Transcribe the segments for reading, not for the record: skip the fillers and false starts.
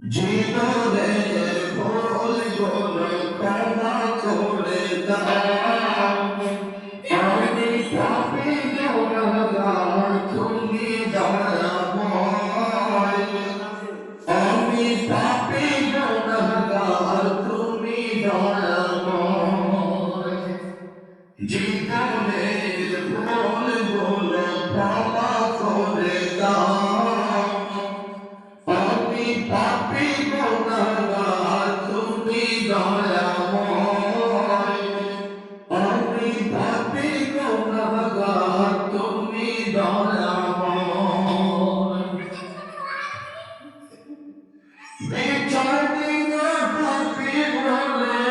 জীবনের ভুলগুলো ক্ষমা করে দাও। আমি পাপী গুনাহগার, তুমি দয়াময়। আমি পাপী গুনাহগার, তুমি দয়াময়। জীবনের ভুলগুলো ক্ষমা করে দাও। আমি পাপী গুনাহগার, তুমি দয়াময়। আমি পাপী গুনাহগার, তুমি দয়াময়। বিচার দিও পাপী বলে,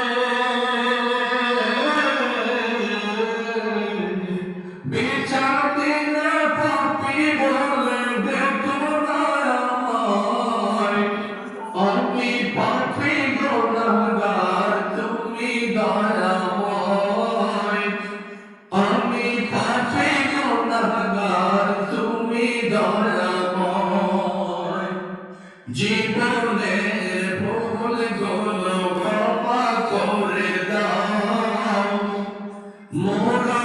বিচার দিও পাপী বলে, দেখো দয়াময়। আমি পাপী গুনাহগার, তুমি দয়াময়। আমি পাপী গুনাহগার, তুমি দয়াময়। জীবনের ভুলগুলো ক্ষমা করে দাও। মোরা